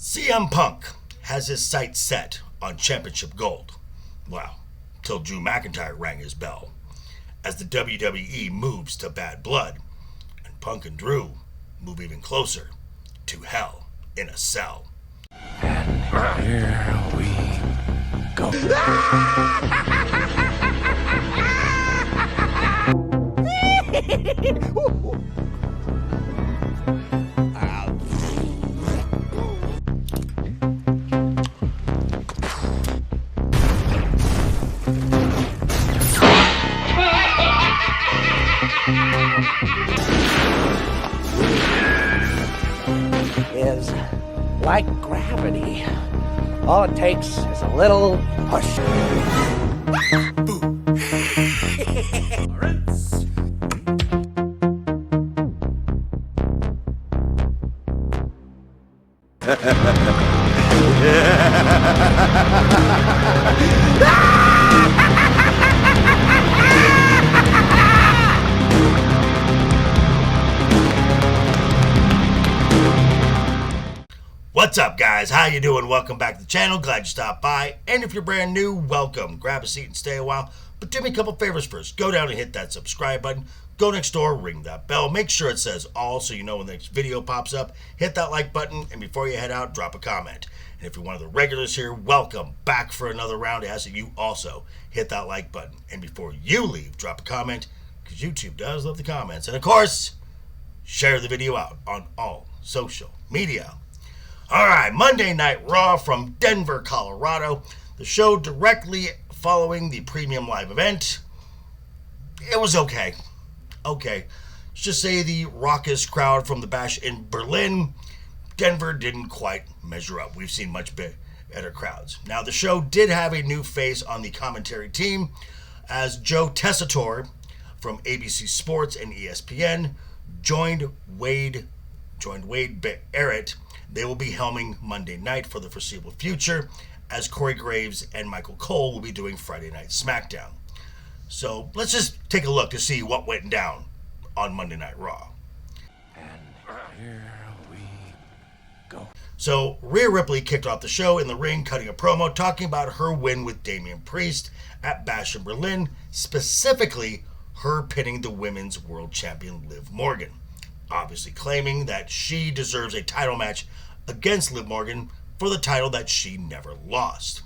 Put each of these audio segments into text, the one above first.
CM Punk has his sights set on championship gold. Well, till Drew McIntyre rang his bell. As the WWE moves to Bad Blood, and Punk and Drew move even closer to Hell in a Cell. And here we go. Is like gravity. All it takes is a little push. What's up, guys? How you doing? Welcome back to the channel. Glad you stopped by. And if you're brand new, welcome. Grab a seat and stay a while. But do me a couple favors first. Go down and hit that subscribe button. Go next door, ring that bell. Make sure it says all so you know when the next video pops up. Hit that like button, and before you head out, drop a comment. And if you're one of the regulars here, welcome back for another round. I ask that you also hit that like button. And before you leave, drop a comment, because YouTube does love the comments. And of course, share the video out on all social media. All right, Monday Night Raw from Denver, Colorado. The show directly following the premium live event. It was okay. Okay. Let's just say the raucous crowd from the Bash in Berlin, Denver didn't quite measure up. We've seen much better crowds. Now, the show did have a new face on the commentary team, as Joe Tessitore from ABC Sports and ESPN joined Wade Barrett. They will be helming Monday night for the foreseeable future, as Corey Graves and Michael Cole will be doing Friday Night SmackDown. So let's just take a look to see what went down on Monday Night Raw. And here we go. So Rhea Ripley kicked off the show in the ring, cutting a promo, talking about her win with Damian Priest at Bash in Berlin, specifically her pinning the women's world champion Liv Morgan, obviously claiming that she deserves a title match against Liv Morgan for the title that she never lost.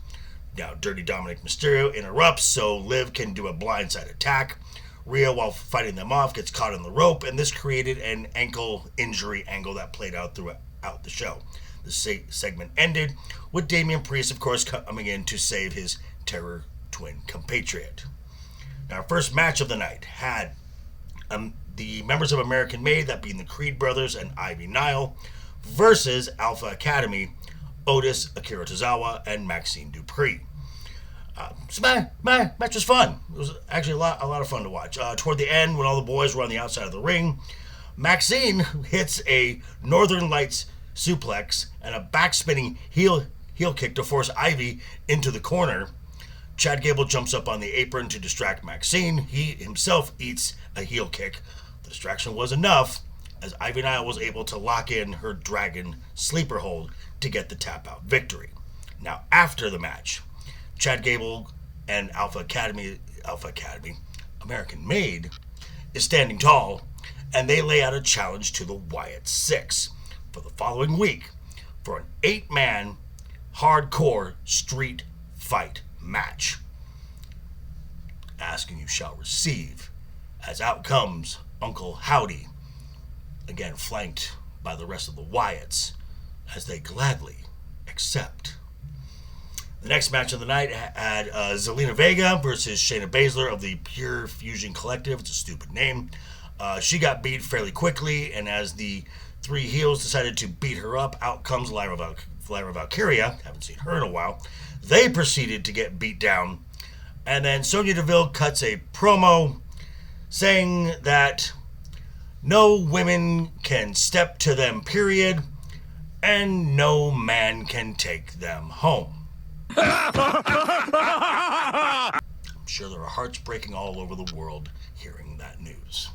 Now, Dirty Dominic Mysterio interrupts so Liv can do a blindside attack. Rhea, while fighting them off, gets caught in the rope, and this created an ankle injury angle that played out throughout the show. The segment ended with Damian Priest, of course, coming in to save his Terror Twin compatriot. Now, our first match of the night had the members of American Made, that being the Creed brothers and Ivy Nile, versus Alpha Academy, Otis, Akira Tozawa, and Maxine Dupree. So my match was fun. It was actually a lot of fun to watch. Toward the end, when all the boys were on the outside of the ring, Maxine hits a Northern Lights suplex and a back-spinning heel kick to force Ivy into the corner. Chad Gable jumps up on the apron to distract Maxine. He himself eats a heel kick. The distraction was enough, as Ivy Nile was able to lock in her dragon sleeper hold to get the tap-out victory. Now, after the match, Chad Gable and Alpha Academy, American Made, is standing tall, and they lay out a challenge to the Wyatt Six for the following week for an 8-man hardcore street fight match. Ask and you shall receive, as out comes Uncle Howdy, again flanked by the rest of the Wyatts, as they gladly accept. The next match of the night had Zelina Vega versus Shayna Baszler of the Pure Fusion Collective. It's a stupid name. She got beat fairly quickly, and as the three heels decided to beat her up, out comes Lyra Valkyria. Haven't seen her in a while. They proceeded to get beat down, and then Sonya Deville cuts a promo saying that no women can step to them, period, and no man can take them home. I'm sure there are hearts breaking all over the world hearing that news.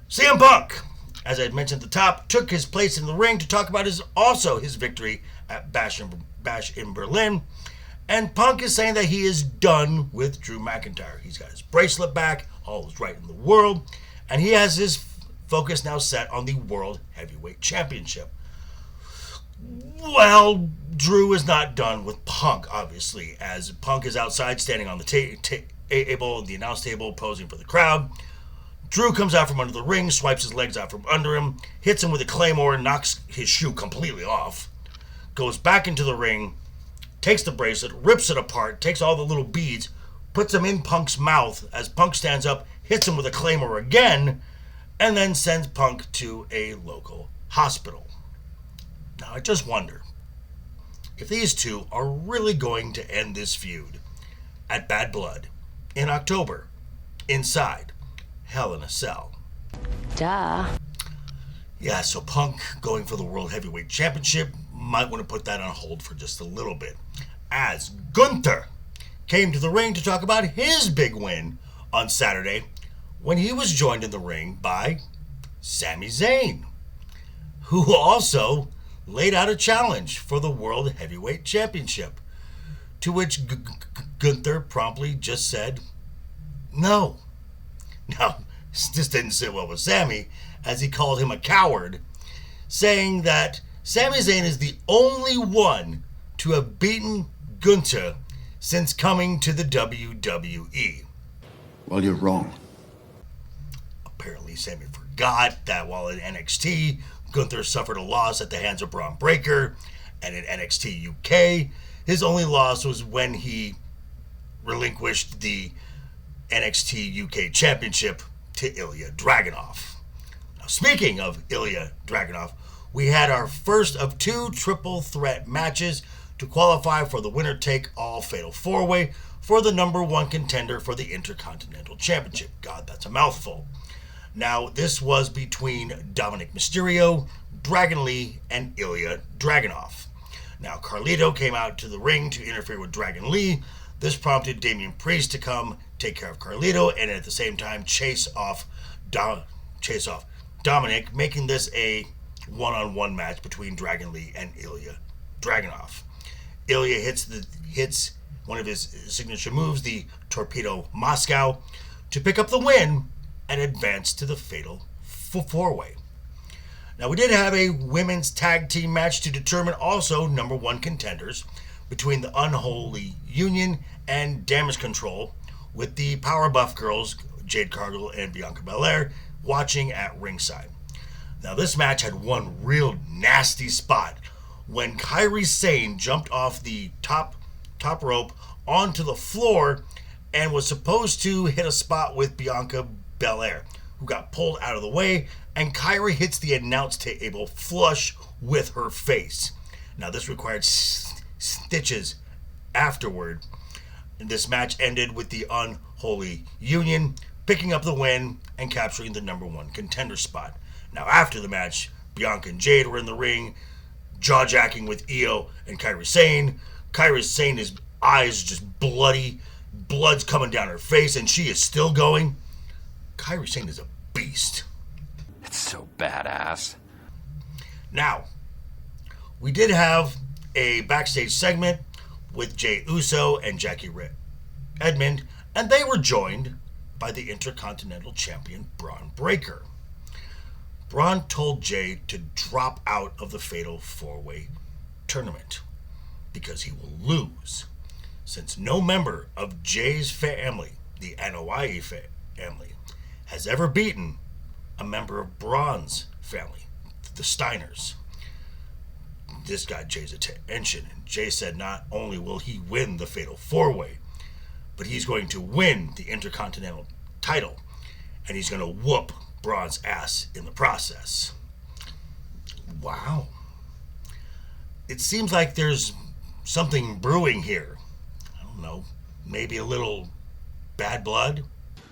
CM Punk as I mentioned at the top, took his place in the ring to talk about his victory at Bash in Berlin. And Punk is saying that he is done with Drew McIntyre. He's got his bracelet back, all is right in the world, and he has his focus now set on the World Heavyweight Championship. Well, Drew is not done with Punk, obviously, as Punk is outside standing on the the announce table, posing for the crowd. Drew comes out from under the ring, swipes his legs out from under him, hits him with a claymore, knocks his shoe completely off, goes back into the ring, takes the bracelet, rips it apart, takes all the little beads, puts them in Punk's mouth as Punk stands up, hits him with a claymore again, and then sends Punk to a local hospital. Now, I just wonder if these two are really going to end this feud at Bad Blood in October inside Hell in a Cell. Duh. Yeah, so Punk going for the World Heavyweight Championship, might want to put that on hold for just a little bit, as Gunther came to the ring to talk about his big win on Saturday when he was joined in the ring by Sami Zayn, who also laid out a challenge for the World Heavyweight Championship, to which Gunther promptly just said no. Now, this didn't sit well with Sami, as he called him a coward, saying that Sami Zayn is the only one to have beaten Gunther since coming to the WWE. Well, you're wrong. Apparently, Sami forgot that while in NXT, Gunther suffered a loss at the hands of Braun Breaker, and in NXT UK, his only loss was when he relinquished the NXT UK Championship to Ilya Dragunov. Now, speaking of Ilya Dragunov, we had our first of two triple threat matches to qualify for the winner-take-all Fatal 4-Way for the number one contender for the Intercontinental Championship. God, that's a mouthful. Now, this was between Dominic Mysterio, Dragon Lee, and Ilya Dragunov. Now, Carlito came out to the ring to interfere with Dragon Lee. This prompted Damian Priest to come take care of Carlito and at the same time chase off Dominic, making this a one-on-one match between Dragon Lee and Ilya Dragunov. Ilya hits one of his signature moves, the Torpedo Moscow, to pick up the win and advance to the Fatal 4-Way. Now, we did have a women's tag team match to determine also number one contenders between the Unholy Union and Damage Control, with the Powerbuff Girls, Jade Cargill and Bianca Belair, watching at ringside. Now, this match had one real nasty spot when Kairi Sane jumped off the top rope onto the floor and was supposed to hit a spot with Bianca Belair, who got pulled out of the way, and Kairi hits the announce table flush with her face. Now, this required stitches afterward, and this match ended with the Unholy Union picking up the win and capturing the number one contender spot. Now, after the match, Bianca and Jade were in the ring, jaw-jacking with Io and Kairi Sane. Kairi Sane's eyes just bloody, blood's coming down her face, and she is still going. Kairi Sane is a beast. It's so badass. Now, we did have a backstage segment with Jey Uso and Jackie Edmond, and they were joined by the Intercontinental Champion Braun Breaker. Braun told Jey to drop out of the Fatal 4-Way tournament because he will lose, since no member of Jey's family, the Anoa'i family, has ever beaten a member of Braun's family, the Steiners. This got Jey's attention, and Jey said not only will he win the Fatal 4-Way, but he's going to win the Intercontinental title, and he's going to whoop Braun's ass in the process. Wow. It seems like there's something brewing here. I don't know, maybe a little bad blood?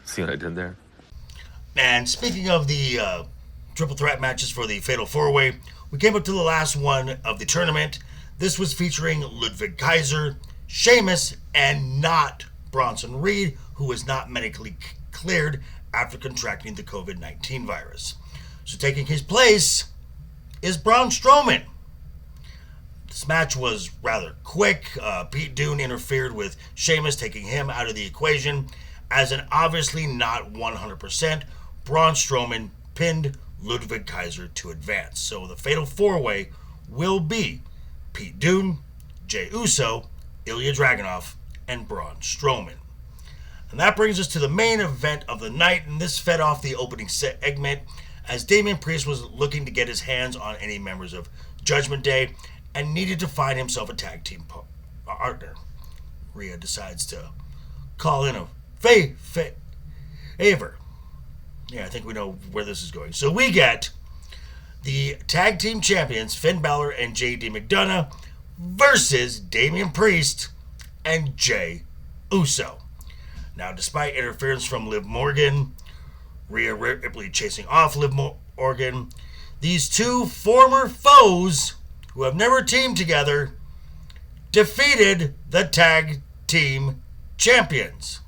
See what I did there? And speaking of the triple threat matches for the Fatal 4-Way, we came up to the last one of the tournament. This was featuring Ludwig Kaiser, Sheamus, and not Bronson Reed, who was not medically cleared after contracting the COVID-19 virus. So taking his place is Braun Strowman. This match was rather quick. Pete Dunne interfered with Sheamus, taking him out of the equation. As an obviously not 100%, Braun Strowman pinned Ludwig Kaiser to advance. So the Fatal 4-Way will be Pete Dunne, Jey Uso, Ilya Dragunov, and Braun Strowman. And that brings us to the main event of the night, and this fed off the opening segment as Damian Priest was looking to get his hands on any members of Judgment Day and needed to find himself a tag team partner. Rhea decides to call in a favor. Yeah, I think we know where this is going. So we get the tag team champions, Finn Balor and JD McDonough, versus Damian Priest and Jey Uso. Now, despite interference from Liv Morgan, Rhea Ripley chasing off Liv Morgan, these two former foes who have never teamed together defeated the tag team champions.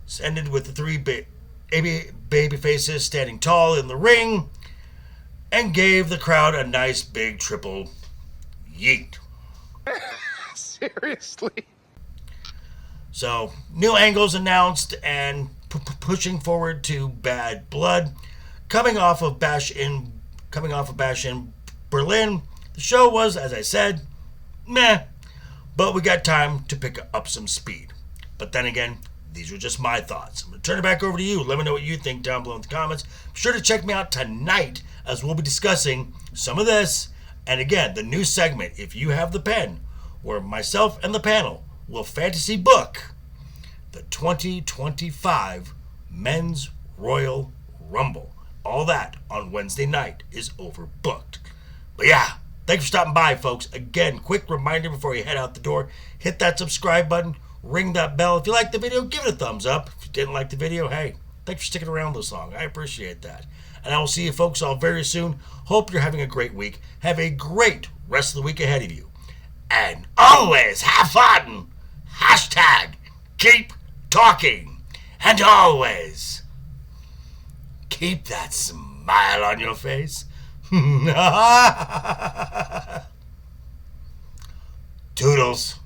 It's ended with the three baby faces standing tall in the ring and gave the crowd a nice big triple yeet. Seriously? So, new angles announced and pushing forward to Bad Blood. Coming off of Bash in Berlin, the show was, as I said, meh, but we got time to pick up some speed. But then again, these were just my thoughts. I'm going to turn it back over to you. Let me know what you think down below in the comments. Be sure to check me out tonight as we'll be discussing some of this. And again, the new segment, If You Have the Pen, where myself and the panel will fantasy book the 2025 Men's Royal Rumble. All that on Wednesday night is overbooked. But yeah, thanks for stopping by, folks. Again, quick reminder before you head out the door, hit that subscribe button, ring that bell. If you liked the video, give it a thumbs up. If you didn't like the video, hey, thanks for sticking around this long. I appreciate that. And I will see you folks all very soon. Hope you're having a great week. Have a great rest of the week ahead of you. And always have fun. Hashtag keep talking. And always keep that smile on your face. Toodles.